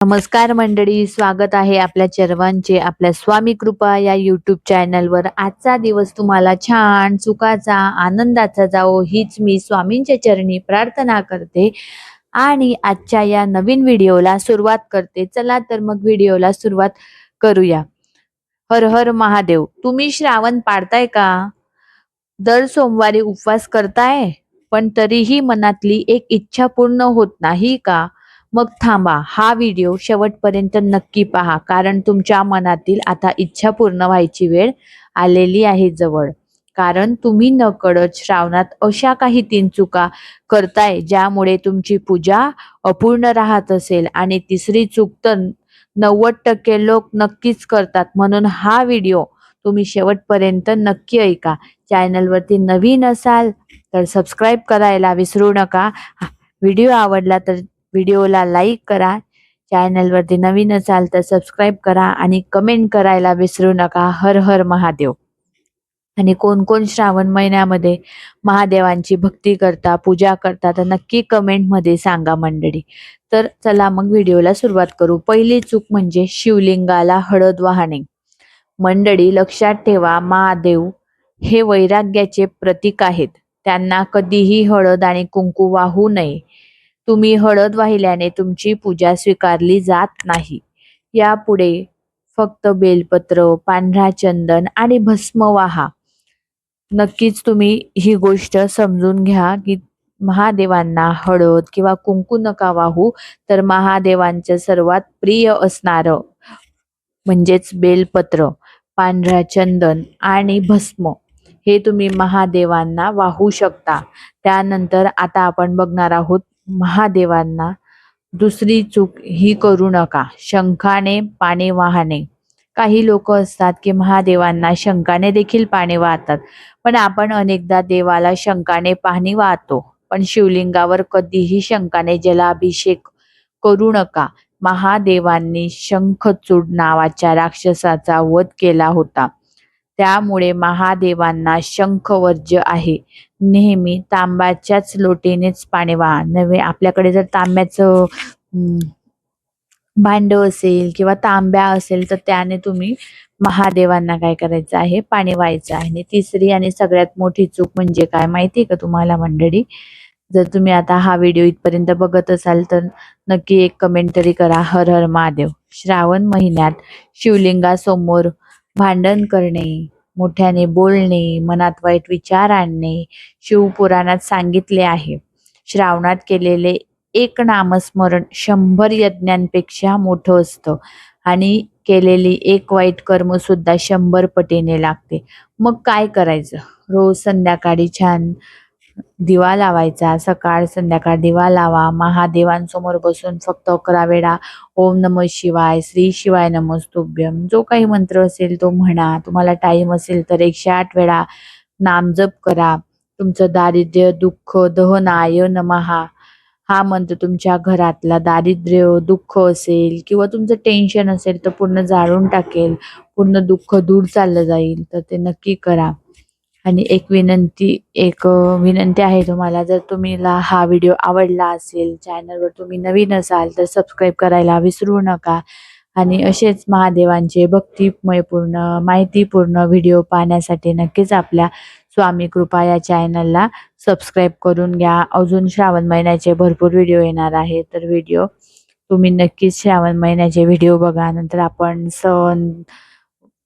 नमस्कार मंडळी, स्वागत आहे आपल्या सर्वांचे आपल्या स्वामी कृपा या यूट्यूब चॅनलवर। आजचा दिवस तुम्हाला छान सुखाचा आनंदाचा जावो हीच मी स्वामींच्या चरणी प्रार्थना करते आणि आजच्या या नवीन व्हिडिओला सुरुवात करते। चला तर मग व्हिडिओला सुरुवात करूया। हर हर महादेव। तुम्ही श्रावण पाळताय का? दर सोमवारी उपवास करताय, पण तरीही मनातली एक इच्छा पूर्ण होत नाही का? मग थांबा, हा व्हिडिओ शेवटपर्यंत नक्की पहा, कारण तुमच्या मनातील आता इच्छा पूर्ण व्हायची वेळ आलेली आहे जवळ। कारण तुम्ही नकळत श्रावणात अशा काही 3 चुका करताय ज्यामुळे तुमची पूजा अपूर्ण राहत असेल, आणि तिसरी चूक तर 90% लोक नक्कीच करतात। म्हणून हा व्हिडिओ तुम्ही शेवटपर्यंत नक्की ऐका। चॅनलवरती नवीन असाल तर सबस्क्राईब करायला विसरू नका। व्हिडिओ आवडला तर व्हिडिओला लाईक करा, चॅनलवरती नवीन असाल तर सबस्क्राईब करा आणि कमेंट करायला विसरू नका। हर हर महादेव। आणि कोण कोण श्रावण महिन्यामध्ये महादेवांची भक्ती करता, पूजा करता, तर नक्की कमेंट मध्ये सांगा मंडळी। तर चला मग व्हिडिओला सुरुवात करू। पहिली चूक म्हणजे शिवलिंगाला हळद वाहणे। मंडळी लक्षात ठेवा, महादेव हे वैराग्याचे प्रतीक आहेत। त्यांना कधीही हळद आणि कुंकू वाहू नये। तुम्ही हळद वाहिल्याने तुमची पूजा स्वीकारली जात नाही। यापुढे फक्त बेलपत्र, पांढरा चंदन आणि भस्म वाहा। नक्कीच तुम्ही ही गोष्ट समजून घ्या की महादेवांना हळद किंवा कुंकू नका वाहू, तर महादेवांचं सर्वात प्रिय असणारं म्हणजेच बेलपत्र, पांढरा चंदन आणि भस्म हे तुम्ही महादेवांना वाहू शकता। त्यानंतर आता आपण बघणार आहोत महादेवांना दुसरी चूक ही करू नका, शंखाने पाणी वाहणे। काही लोक असतात की महादेवांना शंखाने देखील पाणी वाहतात, पण आपण अनेकदा देवाला शंखाने पाणी वाहतो, पण शिवलिंगावर कधीही शंखाने जलाभिषेक करू नका। महादेवांनी शंखचूड नावाच्या राक्षसाचा वध केला होता, त्यामुळे महादेवांना शंखवर्ज्य आहे। नेहमी तांब्याच्याच लोटीनेच पाणी वाहा। नव्हे आपल्याकडे जर तांब्याचं भांड असेल किंवा तांब्या असेल तर त्याने तुम्ही महादेवांना काय करायचं आहे, पाणी व्हायचं आहे। आणि तिसरी आणि सगळ्यात मोठी चूक म्हणजे काय माहिती का तुम्हाला मंडळी? जर तुम्ही आता हा व्हिडिओ इथपर्यंत बघत असाल तर नक्की एक कमेंट तरी करा, हर हर महादेव। श्रावण महिन्यात शिवलिंगासमोर भांडण करणे, मोठ्याने बोलणे, मनात वाईट विचार आणणे शिवपुराणात सांगितले आहे। श्रावणात केलेले एक नामस्मरण 100 यज्ञांपेक्षा मोठं असतं, आणि केलेली एक वाईट कर्म सुद्धा 100 पटीने लागते। मग काय करायचं? रोज संध्याकाळी छान दिवा लावायचा, सकाळ संध्याकाळ दिवा लावा। महादेवांसमोर बसून फक्त 11 वेळा ओम नमः शिवाय, श्री शिवाय नमस्तुभ्यम जो काही मंत्र असेल तो म्हणा। तुम्हाला टाइम असेल तर 108 वेळा नामजप करा। तुमचं दारिद्र्य दुःख दहनाय नमः हा मंत्र तुमच्या घरातला दारिद्र्य दुःख असेल किंवा तुमचं टेन्शन असेल तर पूर्ण जाळून टाकेल, पूर्ण दुःख दूर चाललं जाईल। तर ते नक्की करा। आणि एक विनंती आहे तुम्हाला, जर तुम्हाला हा व्हिडिओ आवडला असेल, चॅनलवर तुम्ही नवीन असाल तर सबस्क्राईब करायला विसरू नका। आणि असेच महादेवांचे भक्तिमयपूर्ण माहितीपूर्ण व्हिडिओ पाहण्यासाठी नक्कीच आपल्या स्वामी कृपा या चॅनलला सबस्क्राईब करून घ्या। अजून श्रावण महिन्याचे भरपूर व्हिडिओ येणार आहे, तर व्हिडिओ तुम्ही नक्कीच श्रावण महिन्याचे व्हिडिओ बघा। नंतर आपण सण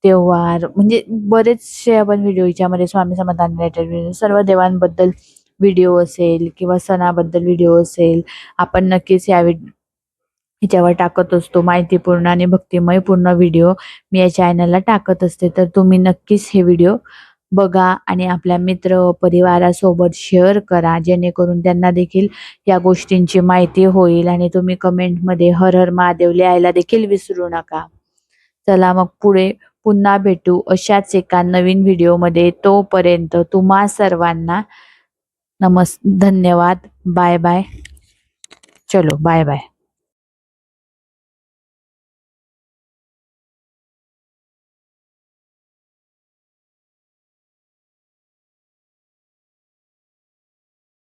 त्योहार म्हणजे बरेचसे आपण व्हिडिओ याच्यामध्ये स्वामी समर्थांना रिलेटेड व्हिडिओ, सर्व देवांबद्दल व्हिडिओ असेल किंवा सणाबद्दल व्हिडिओ असेल, आपण नक्कीच याच्यावर टाकत असतो। माहितीपूर्ण आणि भक्तिमय पूर्ण व्हिडिओ मी या चॅनलला टाकत असते, तर तुम्ही नक्कीच हे व्हिडिओ बघा आणि आपल्या मित्र परिवारासोबत शेअर करा, जेणेकरून त्यांना देखील या गोष्टींची माहिती होईल। आणि तुम्ही कमेंटमध्ये हर हर महादेव लिहायला देखील विसरू नका। चला मग पुढे पुन्हा भेटू अशाच एका नवीन व्हिडिओमध्ये। तोपर्यंत तुम्हा सर्वांना धन्यवाद। Bye bye. चलो बाय बाय।